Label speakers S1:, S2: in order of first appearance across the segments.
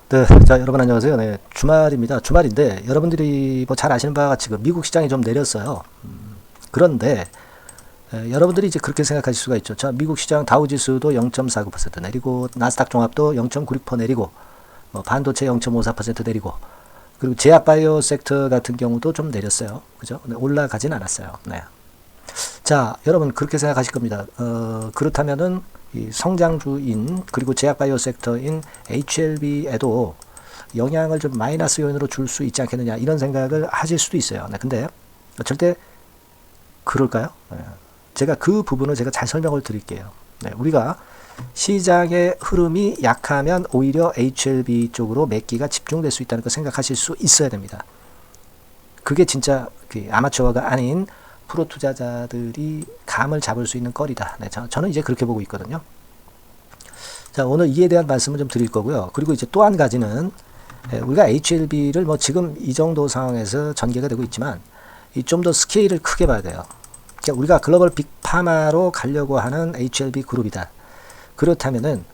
S1: 네, 자, 여러분 안녕하세요. 네, 주말입니다. 주말인데 여러분들이 뭐 잘 아시는 바와 같이 그 미국 시장이 좀 내렸어요. 그런데 여러분들이 이제 그렇게 생각하실 수가 있죠. 자, 미국 시장 다우지수도 0.49% 내리고 나스닥 종합도 0.96% 내리고 뭐 반도체 0.54% 내리고 그리고 제약바이오 섹터 같은 경우도 좀 내렸어요. 그죠? 네, 올라가진 않았어요. 네. 자, 여러분 그렇게 생각하실 겁니다. 그렇다면은 이 성장주인 그리고 제약바이오 섹터인 HLB에도 영향을 좀 마이너스 요인으로 줄 수 있지 않겠느냐 이런 생각을 하실 수도 있어요. 네, 근데 절대 그럴까요? 네, 제가 그 부분을 제가 잘 설명을 드릴게요. 네, 우리가 시장의 흐름이 약하면 오히려 HLB 쪽으로 매기가 집중될 수 있다는 걸 생각하실 수 있어야 됩니다. 그게 진짜 그 아마추어가 아닌 프로 투자자들이 감을 잡을 수 있는 거리다. 네, 저는 이제 그렇게 보고 있거든요. 자, 오늘 이에 대한 말씀을 좀 드릴 거고요. 그리고 이제 또 한 가지는 우리가 HLB를 뭐 지금 이 정도 상황에서 전개가 되고 있지만 좀 더 스케일을 크게 봐야 돼요. 그러니까 우리가 글로벌 빅파마로 가려고 하는 HLB 그룹이다. 그렇다면은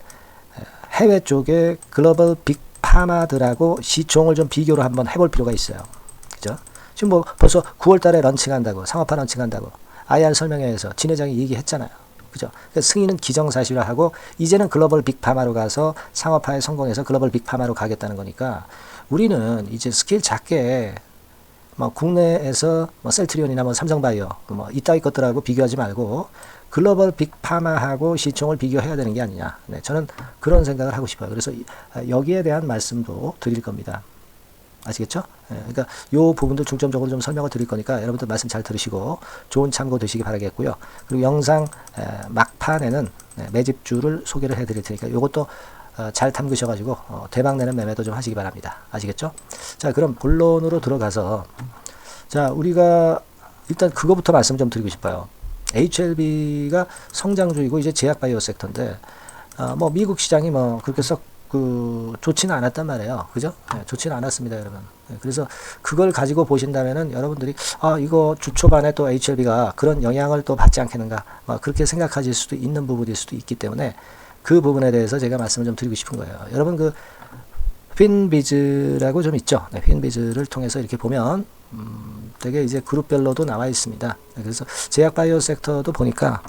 S1: 해외 쪽에 글로벌 빅파마들하고 시총을 좀 비교를 한번 해볼 필요가 있어요. 그죠? 지금 뭐 벌써 9월 달에 런칭한다고, 상업화 런칭한다고 IR 설명회에서 진 회장이 얘기했잖아요. 그죠? 그러니까 승인은 기정사실화하고 이제는 글로벌 빅파마로 가서 상업화에 성공해서 글로벌 빅파마로 가겠다는 거니까 우리는 이제 스케일 작게 뭐 국내에서 뭐 셀트리온이나 뭐 삼성바이오 뭐 이따위 것들하고 비교하지 말고 글로벌 빅파마하고 시총을 비교해야 되는 게 아니냐. 네, 저는 그런 생각을 하고 싶어요. 그래서 여기에 대한 말씀도 드릴 겁니다. 아시겠죠? 예, 그러니까 요 부분들 중점적으로 좀 설명을 드릴 거니까 여러분들 말씀 잘 들으시고 좋은 참고 되시기 바라겠고요. 그리고 영상 막판에는 매집주를 소개를 해드릴 테니까 요것도 잘 탐구셔가지고 대박내는 매매도 좀 하시기 바랍니다. 아시겠죠? 자, 그럼 본론으로 들어가서 자, 우리가 일단 그거부터 말씀 좀 드리고 싶어요. HLB가 성장주이고 이제 제약바이오 섹터인데 뭐 미국 시장이 뭐 그렇게 썩 좋지는 않았단 말이에요. 그죠? 네, 좋지는 않았습니다, 여러분. 네, 그래서 그걸 가지고 보신다면은 여러분들이 이거 주 초반에 또 HLB가 그런 영향을 또 받지 않겠는가 그렇게 생각하실 수도 있는 부분일 수도 있기 때문에 그 부분에 대해서 제가 말씀을 좀 드리고 싶은 거예요. 여러분 그 핀비즈라고 좀 있죠. 네, 핀비즈를 통해서 이렇게 보면 되게 이제 그룹별로도 나와 있습니다. 네, 그래서 제약바이오 섹터도 보니까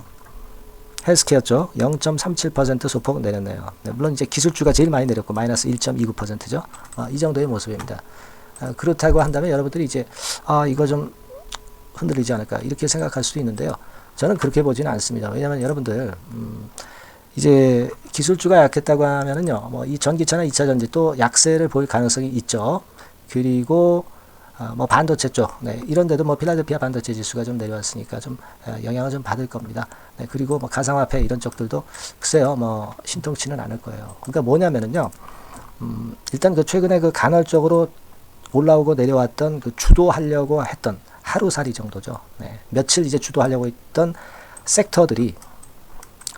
S1: 헬스케어죠. 0.37% 소폭 내렸네요. 네, 물론 이제 기술주가 제일 많이 내렸고 마이너스 1.29%죠. 이 정도의 모습입니다. 그렇다고 한다면 여러분들이 이제 이거 좀 흔들리지 않을까 이렇게 생각할 수도 있는데요. 저는 그렇게 보지는 않습니다. 왜냐하면 여러분들 이제 기술주가 약했다고 하면은요, 뭐 이 전기차나 2차 전지 또 약세를 보일 가능성이 있죠. 그리고 뭐 반도체 쪽, 네, 이런 데도 뭐 필라델피아 반도체 지수가 좀 내려왔으니까 좀 영향을 좀 받을 겁니다. 네, 그리고 뭐 가상화폐 이런 쪽들도 글쎄요, 뭐 신통치는 않을 거예요. 그러니까 뭐냐면은요, 일단 그 최근에 그 간헐적으로 올라오고 내려왔던 그 주도하려고 했던 하루살이 정도죠. 네, 며칠 이제 주도하려고 했던 섹터들이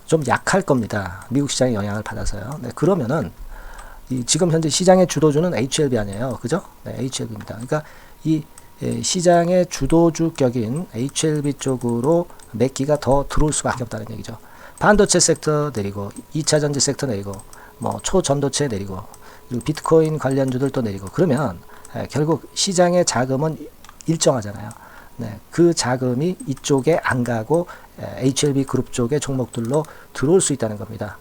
S1: 좀 약할 겁니다. 미국 시장의 영향을 받아서요. 네, 그러면은 지금 현재 시장의 주도주는 HLB 아니에요. 그죠? 네, HLB입니다. 그러니까 이 시장의 주도주격인 HLB 쪽으로 매기가 더 들어올 수밖에 없다는 얘기죠. 반도체 섹터 내리고 2차 전지 섹터 내리고 뭐 초전도체 내리고 그리고 비트코인 관련주들도 내리고 그러면 결국 시장의 자금은 일정하잖아요. 네, 그 자금이 이쪽에 안 가고 HLB 그룹 쪽의 종목들로 들어올 수 있다는 겁니다.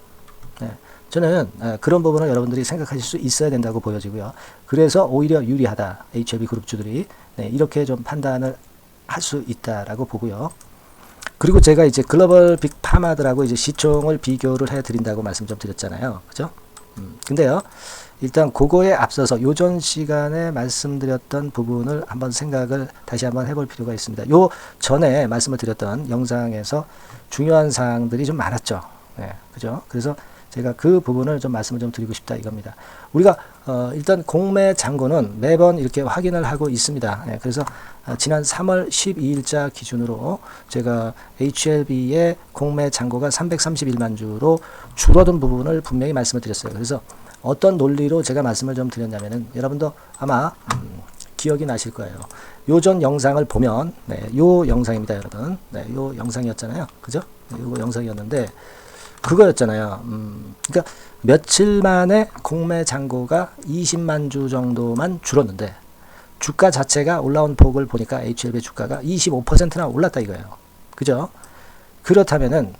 S1: 네, 저는 그런 부분을 여러분들이 생각하실 수 있어야 된다고 보여지고요. 그래서 오히려 유리하다. HLB 그룹주들이 이렇게 좀 판단을 할 수 있다라고 보고요. 그리고 제가 이제 글로벌 빅파마들하고 이제 시총을 비교를 해드린다고 말씀 좀 드렸잖아요. 그죠? 근데요, 일단 그거에 앞서서 요전 시간에 말씀드렸던 부분을 한번 생각을 다시 한번 해볼 필요가 있습니다. 요 전에 말씀을 드렸던 영상에서 중요한 사항들이 좀 많았죠. 네, 그죠? 그래서 제가 그 부분을 좀 말씀을 좀 드리고 싶다 이겁니다. 우리가 일단 공매 잔고는 매번 이렇게 확인을 하고 있습니다. 네, 그래서 지난 3월 12일자 기준으로 제가 HLB의 공매 잔고가 331만 주로 줄어든 부분을 분명히 말씀을 드렸어요. 그래서 어떤 논리로 제가 말씀을 좀 드렸냐면은 여러분도 아마 기억이 나실 거예요. 요전 영상을 보면 요 영상입니다, 여러분. 요 영상이었잖아요. 그죠? 요 영상이었는데 그거였잖아요. 그러니까 며칠 만에 공매 잔고가 20만 주 정도만 줄었는데 주가 자체가 올라온 폭을 보니까 HLB 주가가 25%나 올랐다 이거예요. 그죠? 그렇다면은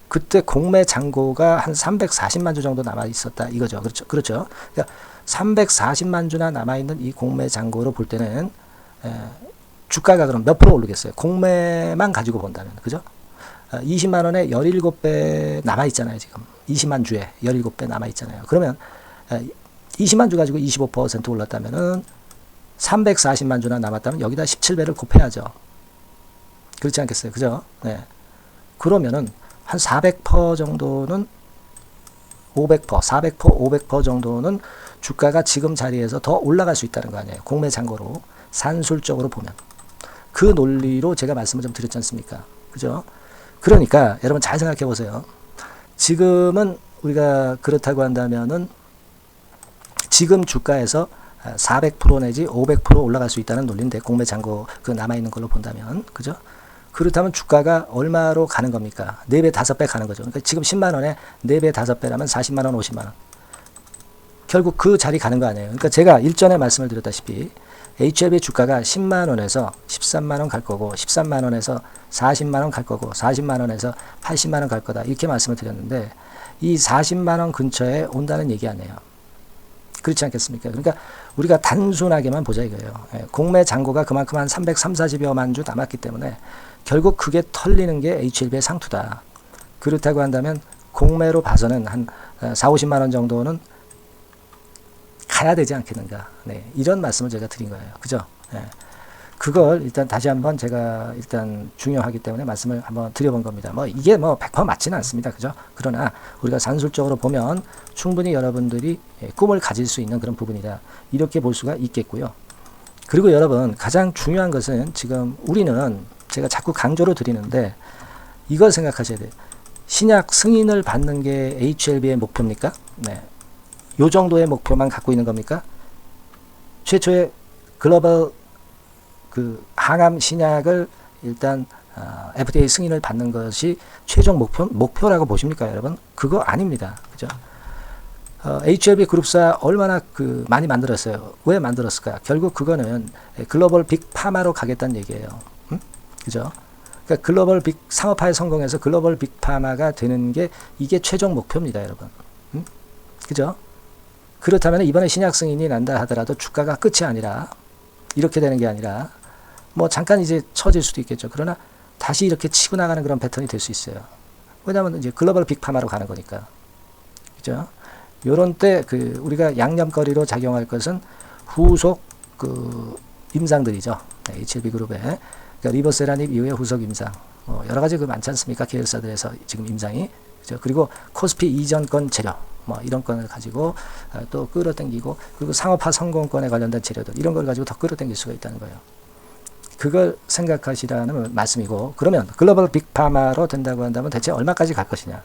S1: 그때 공매 잔고가 한 340만 주 정도 남아 있었다 이거죠. 그렇죠. 그렇죠. 그러니까 340만 주나 남아 있는 이 공매 잔고로 볼 때는 주가가 그럼 몇 프로 오르겠어요? 공매만 가지고 본다면. 그죠? 20만 원에 17배 남아 있잖아요, 지금. 20만 주에 17배 남아 있잖아요. 그러면 20만 주 가지고 25% 올랐다면은 340만 주나 남았다면 여기다 17배를 곱해야죠. 그렇지 않겠어요? 그죠? 네. 그러면은 한 400% 정도는 500%, 400%, 500% 정도는 주가가 지금 자리에서 더 올라갈 수 있다는 거 아니에요. 공매 잔고로 산술적으로 보면. 그 논리로 제가 말씀을 좀 드렸지 않습니까? 그죠? 그러니까 여러분 잘 생각해 보세요. 지금은 우리가 그렇다고 한다면은 지금 주가에서 400% 내지 500% 올라갈 수 있다는 논리인데 공매 잔고 그 남아 있는 걸로 본다면 그죠? 그렇다면 주가가 얼마로 가는 겁니까? 4배, 5배 가는 거죠. 그러니까 지금 10만 원에 4배, 5배라면 40만 원, 50만 원. 결국 그 자리 가는 거 아니에요. 그러니까 제가 일전에 말씀을 드렸다시피 HLB 주가가 10만 원에서 13만 원 갈 거고 13만 원에서 40만 원 갈 거고 40만 원에서 80만 원 갈 거다. 이렇게 말씀을 드렸는데 이 40만 원 근처에 온다는 얘기 아니에요. 그렇지 않겠습니까? 그러니까 우리가 단순하게만 보자 이거예요. 공매 잔고가 그만큼 한 340여만 주 남았기 때문에 결국 그게 털리는 게 HLB의 상투다. 그렇다고 한다면 공매로 봐서는 한 4, 50만 원 정도는 가야 되지 않겠는가. 네, 이런 말씀을 제가 드린 거예요. 그죠? 네. 그걸 일단 다시 한번 제가 일단 중요하기 때문에 말씀을 한번 드려본 겁니다. 뭐 이게 뭐 100% 맞지는 않습니다. 그죠? 그러나 우리가 산술적으로 보면 충분히 여러분들이 꿈을 가질 수 있는 그런 부분이다. 이렇게 볼 수가 있겠고요. 그리고 여러분 가장 중요한 것은 지금 우리는 제가 자꾸 강조를 드리는데 이걸 생각하셔야 돼요. 신약 승인을 받는 게 HLB의 목표입니까? 네. 요 정도의 목표만 갖고 있는 겁니까? 최초의 글로벌 그 항암 신약을 일단 FDA 승인을 받는 것이 최종 목표라고 보십니까, 여러분? 그거 아닙니다. 그죠? HLB 그룹사 얼마나 그 많이 만들었어요. 왜 만들었을까? 결국 그거는 글로벌 빅파마로 가겠다는 얘기예요. 그죠? 그러니까 글로벌 빅 상업화에 성공해서 글로벌 빅파마가 되는 게 이게 최종 목표입니다, 여러분. 그죠? 그렇다면 이번에 신약 승인이 난다 하더라도 주가가 끝이 아니라 이렇게 되는 게 아니라 뭐 잠깐 이제 처질 수도 있겠죠. 그러나 다시 이렇게 치고 나가는 그런 패턴이 될 수 있어요. 왜냐하면 이제 글로벌 빅파마로 가는 거니까. 그죠? 요런 때 그 우리가 양념거리로 작용할 것은 후속 그 임상들이죠. 네, HLB 그룹의 그러니까 리보세라닙 이후의 후속 임상. 여러 가지 그 많지 않습니까? 계열사들에서 지금 임상이. 그죠? 그리고 코스피 이전 건 재료. 뭐 이런 건을 가지고 또 끌어당기고 그리고 상업화 성공권에 관련된 재료들 이런 걸 가지고 더 끌어당길 수가 있다는 거예요. 그걸 생각하시라는 말씀이고 그러면 글로벌 빅파마로 된다고 한다면 대체 얼마까지 갈 것이냐.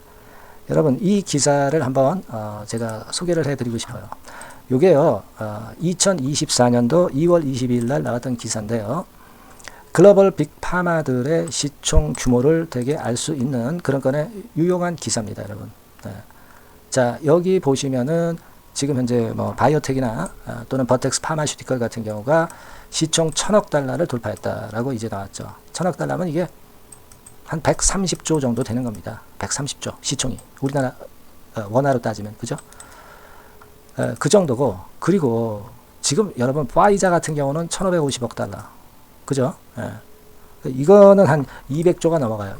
S1: 여러분 이 기사를 한번 제가 소개를 해드리고 싶어요. 요게요 2024년도 2월 22일 날 나왔던 기사인데요. 글로벌 빅파마들의 시총 규모를 되게 알 수 있는 그런 건의 유용한 기사입니다, 여러분. 네. 자, 여기 보시면은 지금 현재 뭐 바이오텍이나 또는 버텍스 파마슈티컬 같은 경우가 시총 1000억 달러를 돌파했다라고 이제 나왔죠. 1000억 달러면 이게 한 130조 정도 되는 겁니다. 130조 시총이 우리나라 원화로 따지면 그죠? 그 정도고 그리고 지금 여러분 파이자 같은 경우는 1550억 달러 그죠? 이거는 한 200조가 넘어가요.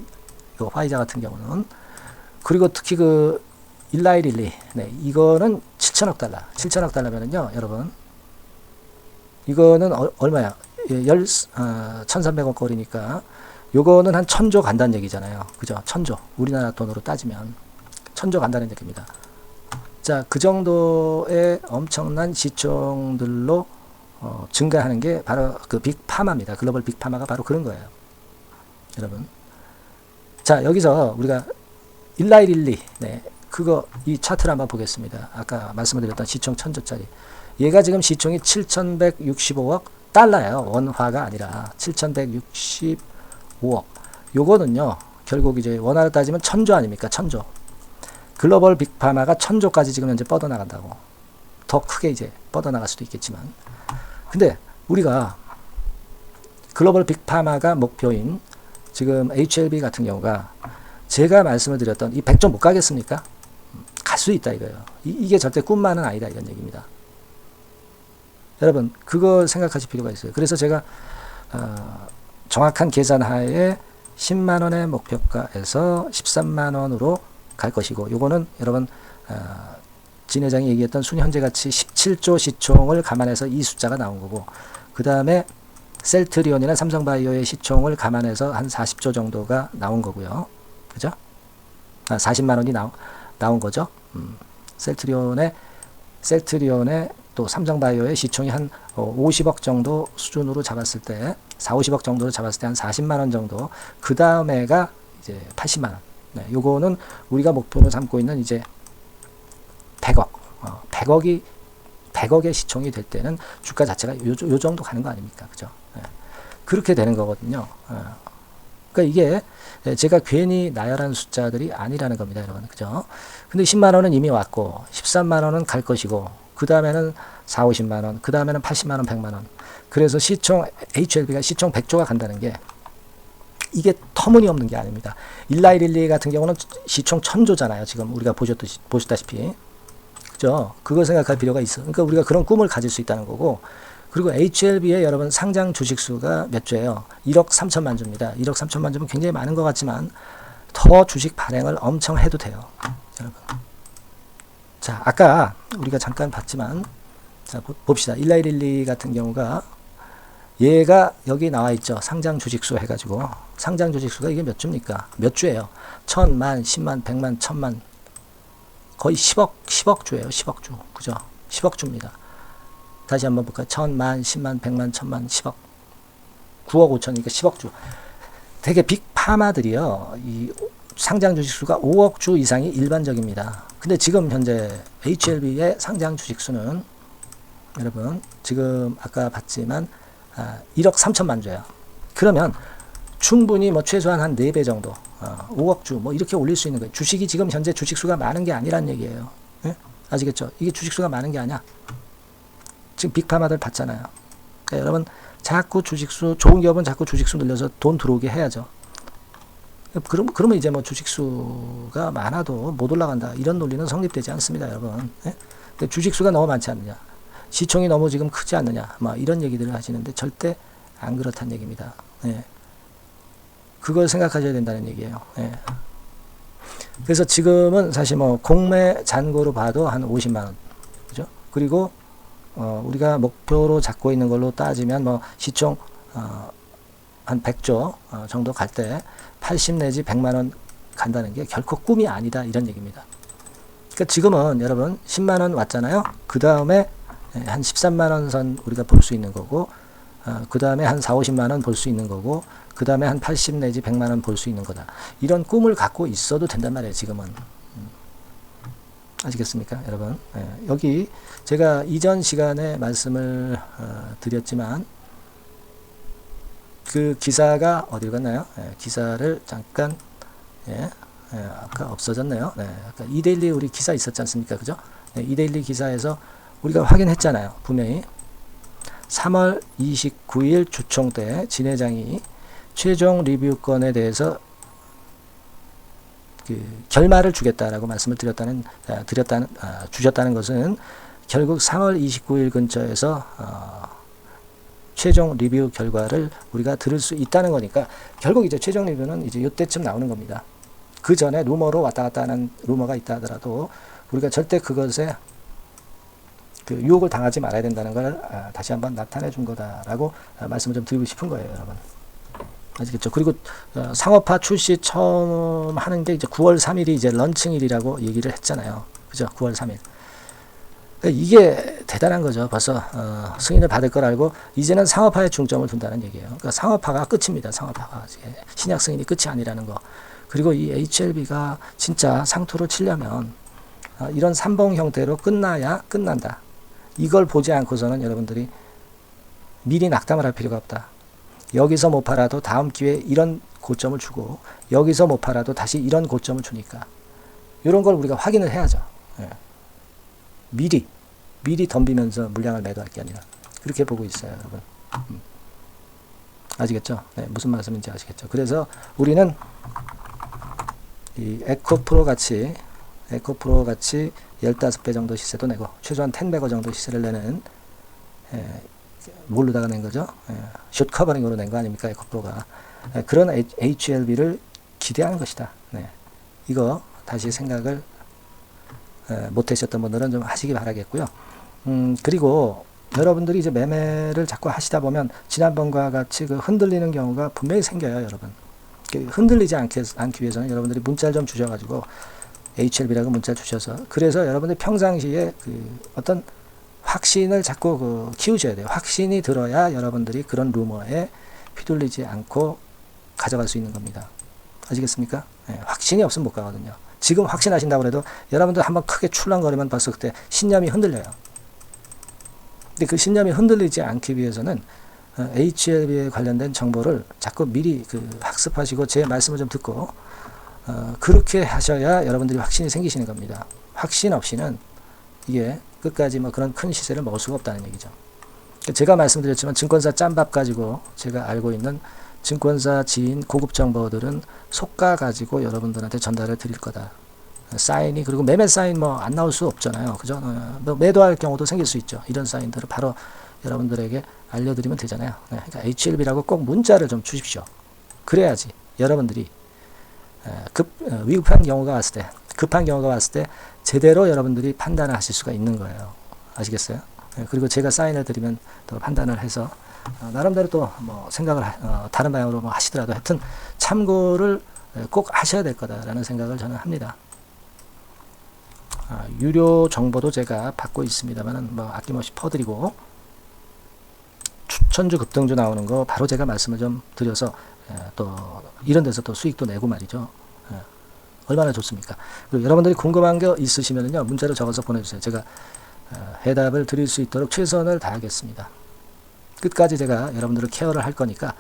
S1: 이거 파이자 같은 경우는 그리고 특히 그 일라이릴리 네, 이거는 7천억 달러 7천억 달러면은요 여러분 이거는 얼마야? 1300억 거리니까 요거는 한 1000조 간다는 얘기잖아요. 그죠? 1000조. 우리나라 돈으로 따지면 1000조 간다는 얘기입니다. 자, 그 정도의 엄청난 시총들로 증가하는 게 바로 그 빅파마입니다. 글로벌 빅파마가 바로 그런 거예요. 여러분. 자, 여기서 우리가 일라이릴리 네, 그거 이 차트를 한번 보겠습니다. 아까 말씀드렸던 시총 1000조짜리. 얘가 지금 시총이 7165억 달러예요. 원화가 아니라 7165억. 요거는요. 결국 이제 원화로 따지면 1000조 아닙니까? 1000조. 글로벌 빅파마가 1000조까지 지금 현재 뻗어나간다고. 더 크게 이제 뻗어나갈 수도 있겠지만. 근데 우리가 글로벌 빅파마가 목표인 지금 HLB 같은 경우가 제가 말씀을 드렸던 이 100조 못 가겠습니까? 갈 수 있다 이거예요. 이게 절대 꿈만은 아니다 이런 얘기입니다. 여러분 그걸 생각하실 필요가 있어요. 그래서 제가 정확한 계산하에 10만원의 목표가에서 13만원으로 갈 것이고 요거는 여러분 진 회장이 얘기했던 순현재가치 17조 시총을 감안해서 이 숫자가 나온 거고 그 다음에 셀트리온이나 삼성바이오의 시총을 감안해서 한 40조 정도가 나온 거고요. 그죠? 40만원이 나온 거죠. 셀트리온의 또 삼성바이오의 시총이 한 50억 정도 수준으로 잡았을 때 50억 정도로 잡았을 때 한 40만원 정도 그 다음에가 이제 80만원. 네, 요거는 우리가 목표로 삼고 있는 이제 100억. 100억의 시총이 될 때는 주가 자체가 요 정도 가는 거 아닙니까? 그죠? 네. 그렇게 되는 거거든요. 그러니까 이게 제가 괜히 나열한 숫자들이 아니라는 겁니다, 여러분. 그죠? 근데 10만원은 이미 왔고, 13만원은 갈 것이고, 그 다음에는 50만원, 그 다음에는 80만원, 100만원. 그래서 HLB가 시총 100조가 간다는 게, 이게 터무니없는 게 아닙니다. 일라이릴리 같은 경우는 시총 1000조잖아요. 지금 우리가 보셨다시피. 그죠? 그거 생각할 필요가 있어. 그러니까 우리가 그런 꿈을 가질 수 있다는 거고, 그리고 HLB의 여러분 상장 주식 수가 몇 조예요? 1억 3천만 주입니다. 1억 3천만 주면 굉장히 많은 것 같지만 더 주식 발행을 엄청 해도 돼요. 여러분. 자, 아까 우리가 잠깐 봤지만 자, 봅시다. 일라이릴리 같은 경우가 얘가 여기 나와 있죠. 상장 주식 수 해가지고 상장 주식 수가 이게 몇 주입니까? 몇 주예요? 1000만, 10만, 100만, 1000만 거의 10억 주예요. 10억 주. 그죠? 10억 주입니다. 다시 한번 볼까요? 1000만, 10만, 100만, 1000만, 10억. 9억 5천이니까 10억 주. 되게 빅파마들이요. 이 상장 주식수가 5억 주 이상이 일반적입니다. 근데 지금 현재 HLB의 상장 주식수는 여러분 지금 아까 봤지만 1억 3천만 주예요. 그러면 충분히 뭐 최소한 한 4배 정도 5억 주 뭐 이렇게 올릴 수 있는 거예요. 주식이 지금 현재 주식수가 많은 게 아니란 얘기예요. 예? 아시겠죠? 이게 주식수가 많은 게 아니야. 지금 빅파마들 봤잖아요. 그러니까 여러분 자꾸 주식수 좋은 기업은 자꾸 주식수 늘려서 돈 들어오게 해야죠. 그러면 이제 뭐 주식수가 많아도 못 올라간다 이런 논리는 성립되지 않습니다, 여러분. 예? 근데 주식수가 너무 많지 않느냐, 시총이 너무 지금 크지 않느냐, 뭐 이런 얘기들을 하시는데 절대 안 그렇다는 얘기입니다. 예. 그걸 생각하셔야 된다는 얘기예요. 예. 그래서 지금은 사실 뭐 공매 잔고로 봐도 한 50만 원, 그죠? 그리고 우리가 목표로 잡고 있는 걸로 따지면 뭐 시총 한 100조 정도 갈 때 80 내지 100만 원 간다는 게 결코 꿈이 아니다 이런 얘기입니다. 그러니까 지금은 여러분 10만 원 왔잖아요. 그 다음에 한 13만 원 선 우리가 볼 수 있는 거고, 그 다음에 한 4, 50만 원 볼 수 있는 거고, 그 다음에 한 80 내지 100만 원 볼 수 있는 거다. 이런 꿈을 갖고 있어도 된단 말이에요, 지금은. 아시겠습니까, 여러분? 여기 제가 이전 시간에 말씀을 드렸지만, 그 기사가 어디로 갔나요? 기사를 잠깐, 아까 없어졌네요. 아까 이데일리 우리 기사 있었지 않습니까? 그죠? 이데일리 기사에서 우리가 확인했잖아요. 분명히 3월 29일 주총 때 진 회장이 최종 리뷰권에 대해서 그 결말을 주겠다라고 말씀을 주셨다는 것은 결국 3월 29일 근처에서 최종 리뷰 결과를 우리가 들을 수 있다는 거니까 결국 이제 최종 리뷰는 이제 이때쯤 나오는 겁니다. 그 전에 루머로 왔다 갔다 하는 루머가 있다 하더라도 우리가 절대 그것에 그 유혹을 당하지 말아야 된다는 걸 다시 한번 나타내 준 거다라고 말씀을 좀 드리고 싶은 거예요, 여러분. 아시겠죠? 그리고 상업화 출시 처음 하는 게 이제 9월 3일이 이제 런칭일이라고 얘기를 했잖아요. 그죠? 9월 3일. 그러니까 이게 대단한 거죠. 벌써 승인을 받을 걸 알고 이제는 상업화에 중점을 둔다는 얘기예요. 그러니까 상업화가 끝입니다. 상업화가. 신약 승인이 끝이 아니라는 거. 그리고 이 HLB가 진짜 상투로 치려면 이런 삼봉 형태로 끝나야 끝난다. 이걸 보지 않고서는 여러분들이 미리 낙담을 할 필요가 없다. 여기서 못 팔아도 다음 기회에 이런 고점을 주고 여기서 못 팔아도 다시 이런 고점을 주니까 이런 걸 우리가 확인을 해야죠. 예. 미리 덤비면서 물량을 매도할 게 아니라 그렇게 보고 있어요, 여러분. 아시겠죠? 네, 무슨 말씀인지 아시겠죠? 그래서 우리는 이 에코프로 같이 15배 정도 시세도 내고 최소한 10배거 정도 시세를 내는 뭘로다가 낸 거죠? 숏 커버링으로 낸 거 아닙니까? 에코프로가. 그런 HLB를 기대하는 것이다. 네. 이거 다시 생각을 못 하셨던 분들은 좀 하시기 바라겠고요. 그리고 여러분들이 이제 매매를 자꾸 하시다 보면 지난번과 같이 그 흔들리는 경우가 분명히 생겨요, 여러분. 흔들리지 않기 위해서는 여러분들이 문자를 좀 주셔가지고 HLB라고 문자 주셔서 그래서 여러분들이 평상시에 그 어떤 확신을 자꾸 그 키우셔야 돼요. 확신이 들어야 여러분들이 그런 루머에 휘둘리지 않고 가져갈 수 있는 겁니다. 아시겠습니까? 네, 확신이 없으면 못 가거든요. 지금 확신하신다고 해도 여러분들 한번 크게 출렁거리면 벌써 그때 신념이 흔들려요. 근데 그 신념이 흔들리지 않기 위해서는 HLB에 관련된 정보를 자꾸 미리 그 학습하시고 제 말씀을 좀 듣고 그렇게 하셔야 여러분들이 확신이 생기시는 겁니다. 확신 없이는 이게 끝까지 뭐 그런 큰 시세를 먹을 수가 없다는 얘기죠. 제가 말씀드렸지만 증권사 짬밥 가지고 제가 알고 있는 증권사 지인 고급 정보들은 속가 가지고 여러분들한테 전달을 드릴 거다. 사인이 그리고 매매 사인 뭐 안 나올 수 없잖아요. 그죠? 뭐 매도할 경우도 생길 수 있죠. 이런 사인들을 바로 여러분들에게 알려드리면 되잖아요. 그러니까 HLB라고 꼭 문자를 좀 주십시오. 그래야지 여러분들이 위급한 경우가 왔을 때, 급한 경우가 왔을 때 제대로 여러분들이 판단을 하실 수가 있는 거예요. 아시겠어요? 그리고 제가 사인을 드리면 또 판단을 해서 나름대로 또 뭐 생각을 다른 방향으로 뭐 하시더라도 하여튼 참고를 꼭 하셔야 될 거다라는 생각을 저는 합니다. 유료 정보도 제가 받고 있습니다만은 뭐 아낌없이 퍼드리고 추천주 급등주 나오는 거 바로 제가 말씀을 좀 드려서 또 이런 데서 또 수익도 내고 말이죠. 얼마나 좋습니까? 그리고 여러분들이 궁금한 게 있으시면요 문자로 적어서 보내주세요. 제가 해답을 드릴 수 있도록 최선을 다하겠습니다. 끝까지 제가 여러분들을 케어를 할 거니까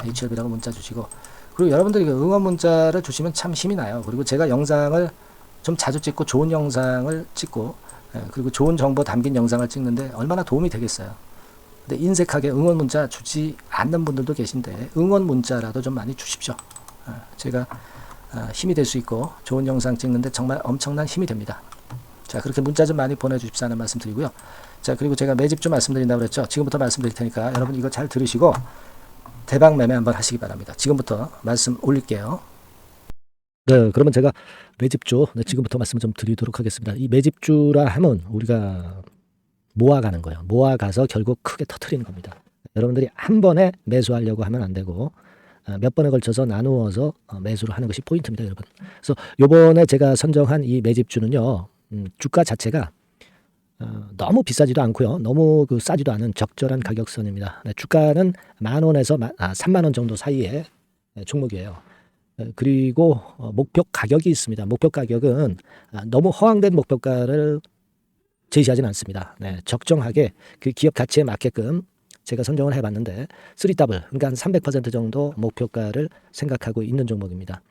S1: HLB라고 문자 주시고 그리고 여러분들이 응원 문자를 주시면 참 힘이 나요. 그리고 제가 영상을 좀 자주 찍고 좋은 영상을 찍고 그리고 좋은 정보 담긴 영상을 찍는데 얼마나 도움이 되겠어요. 근데 인색하게 응원 문자 주지 않는 분들도 계신데 응원 문자라도 좀 많이 주십시오. 제가 힘이 될 수 있고 좋은 영상 찍는데 정말 엄청난 힘이 됩니다. 자, 그렇게 문자 좀 많이 보내주십사는 말씀 드리고요. 자, 그리고 제가 매집주 말씀드린다고 그랬죠. 지금부터 말씀드릴 테니까 여러분 이거 잘 들으시고 대박 매매 한번 하시기 바랍니다. 지금부터 말씀 올릴게요. 네, 그러면 제가 매집주 지금부터 말씀 좀 드리도록 하겠습니다. 이 매집주라 하면 우리가 모아가는 거예요. 모아가서 결국 크게 터트리는 겁니다. 여러분들이 한 번에 매수하려고 하면 안 되고 몇 번에 걸쳐서 나누어서 매수를 하는 것이 포인트입니다, 여러분. 그래서 요번에 제가 선정한 이 매집주는요, 주가 자체가 너무 비싸지도 않고요, 너무 그 싸지도 않은 적절한 가격선입니다. 네, 주가는 10,000원에서 30,000원 정도 사이의 종목이에요. 그리고 목표 가격이 있습니다. 목표 가격은 너무 허황된 목표가를 제시하지는 않습니다. 네, 적정하게 그 기업 가치에 맞게끔 제가 선정을 해봤는데 3더블, 그러니까 한 300% 정도 목표가를 생각하고 있는 종목입니다.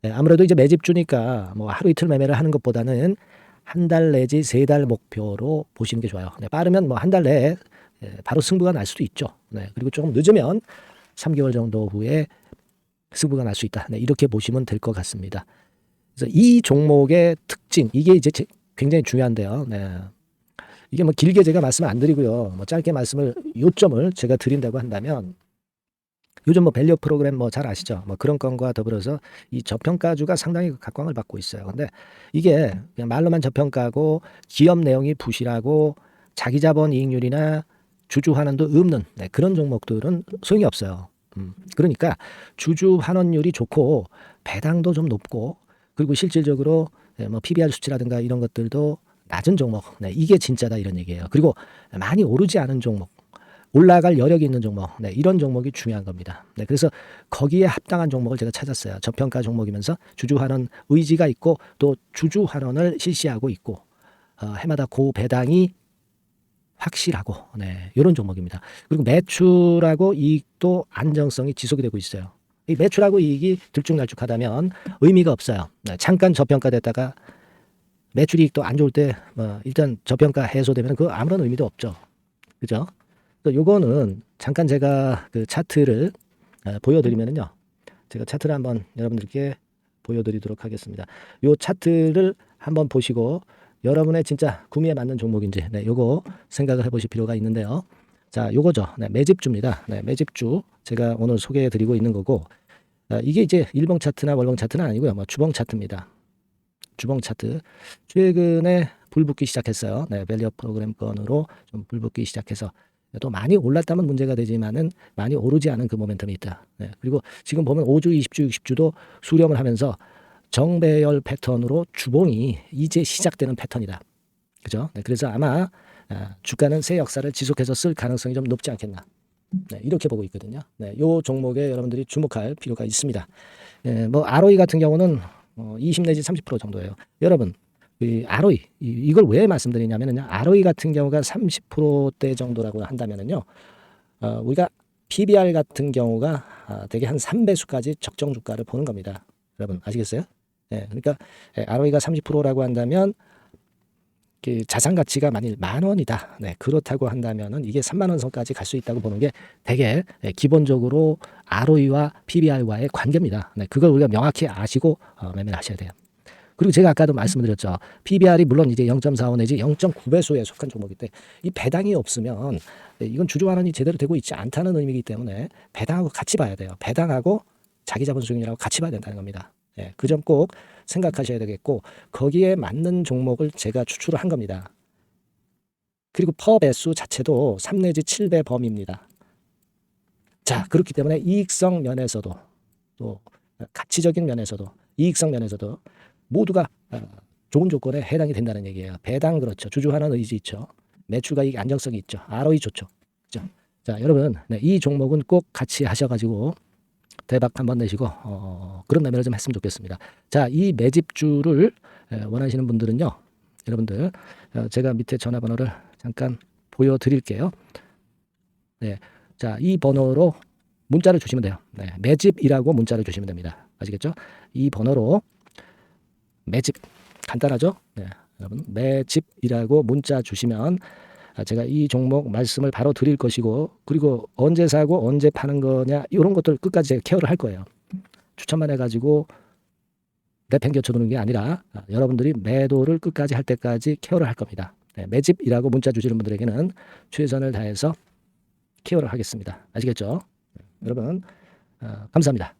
S1: 네, 아무래도 이제 매집주니까 뭐 하루 이틀 매매를 하는 것보다는 한 달 내지 3달 목표로 보시는 게 좋아요. 네, 빠르면 뭐 한 달 내에 바로 승부가 날 수도 있죠. 네, 그리고 조금 늦으면 3개월 정도 후에 승부가 날 수 있다. 네, 이렇게 보시면 될 것 같습니다. 그래서 이 종목의 특징, 이게 이제 굉장히 중요한데요. 네. 이게 뭐 길게 제가 말씀을 안 드리고요. 뭐 짧게 말씀을 요점을 제가 드린다고 한다면 요즘 뭐 밸류 프로그램 뭐 잘 아시죠? 뭐 그런 건과 더불어서 이 저평가주가 상당히 각광을 받고 있어요. 근데 이게 그냥 말로만 저평가고 기업 내용이 부실하고 자기 자본 이익률이나 주주 환원도 없는 그런 종목들은 소용이 없어요. 그러니까 주주 환원율이 좋고 배당도 좀 높고 그리고 실질적으로 뭐 PBR 수치라든가 이런 것들도 낮은 종목, 이게 진짜다 이런 얘기예요. 그리고 많이 오르지 않은 종목, 올라갈 여력이 있는 종목, 이런 종목이 중요한 겁니다. 그래서 거기에 합당한 종목을 제가 찾았어요. 저평가 종목이면서 주주 환원 의지가 있고 또 주주 환원을 실시하고 있고 해마다 고배당이 확실하고 네, 이런 종목입니다. 그리고 매출하고 이익도 안정성이 지속이 되고 있어요. 이 매출하고 이익이 들쭉날쭉하다면 의미가 없어요. 네, 잠깐 저평가됐다가 매출 이익도 안 좋을 때 일단 저평가 해소되면 그 아무런 의미도 없죠. 그죠? 요거는 잠깐 제가 그 차트를 보여드리면은요. 제가 차트를 한번 여러분들께 보여드리도록 하겠습니다. 요 차트를 한번 보시고 여러분의 진짜 구매에 맞는 종목인지 네, 요거 생각을 해보실 필요가 있는데요. 자, 요거죠. 네, 매집주입니다. 네, 매집주 제가 오늘 소개해드리고 있는 거고 이게 이제 일봉 차트나 월봉 차트는 아니고요. 주봉 차트입니다. 주봉 차트 최근에 불붙기 시작했어요. 네, 밸류업 프로그램 건으로 좀 불붙기 시작해서 또 많이 올랐다면 문제가 되지만은 많이 오르지 않은 그 모멘텀이 있다. 네, 그리고 지금 보면 5주, 20주, 60주도 수렴을 하면서 정배열 패턴으로 주봉이 이제 시작되는 패턴이다. 그죠? 네, 그래서 아마 주가는 새 역사를 지속해서 쓸 가능성이 좀 높지 않겠나. 네, 이렇게 보고 있거든요. 네, 요 종목에 여러분들이 주목할 필요가 있습니다. ROE 같은 경우는 20 내지 30% 정도예요. 여러분, 이 ROE 이걸 왜 말씀드리냐면요. ROE 같은 경우가 30%대 정도라고 한다면은요. 우리가 PBR 같은 경우가 대개 한 3배수까지 적정 주가를 보는 겁니다. 여러분 아시겠어요? 네, 그러니까 ROE가 30%라고 한다면 그 자산 가치가 만일 10,000원이다. 네, 그렇다고 한다면은 이게 30,000원 선까지 갈 수 있다고 보는 게 되게 기본적으로 ROE와 PBR과의 관계입니다. 네, 그걸 우리가 명확히 아시고 매매를 하셔야 돼요. 그리고 제가 아까도 말씀드렸죠. PBR이 물론 이제 0.45 내지 0.9배수에 속한 종목인데 이 배당이 없으면 이건 주주 환원이 제대로 되고 있지 않다는 의미이기 때문에 배당하고 같이 봐야 돼요. 배당하고 자기 자본 수익률하고 같이 봐야 된다는 겁니다. 예, 그 점 꼭 생각하셔야 되겠고 거기에 맞는 종목을 제가 추출을 한 겁니다. 그리고 퍼 배수 자체도 3 내지 7배 범위입니다. 자, 그렇기 때문에 이익성 면에서도 또 가치적인 면에서도 이익성 면에서도 모두가 좋은 조건에 해당이 된다는 얘기예요. 배당 그렇죠. 주주 환원 의지 있죠. 매출과 이익 안정성이 있죠. ROE 좋죠. 그죠? 자, 여러분, 네, 이 종목은 꼭 같이 하셔가지고 대박 한번 내시고 그런 매매를 좀 했으면 좋겠습니다. 자, 이 매집주를 원하시는 분들은요. 여러분들 제가 밑에 전화번호를 잠깐 보여드릴게요. 네, 자, 이 번호로 문자를 주시면 돼요. 네, 매집이라고 문자를 주시면 됩니다. 아시겠죠? 이 번호로 매집 간단하죠? 네, 여러분 매집이라고 문자 주시면 제가 이 종목 말씀을 바로 드릴 것이고 그리고 언제 사고 언제 파는 거냐 이런 것들 끝까지 제가 케어를 할 거예요. 추천만 해가지고 내팽개쳐 두는 게 아니라 여러분들이 매도를 끝까지 할 때까지 케어를 할 겁니다. 네, 매집이라고 문자 주시는 분들에게는 최선을 다해서 케어를 하겠습니다. 아시겠죠? 여러분 감사합니다.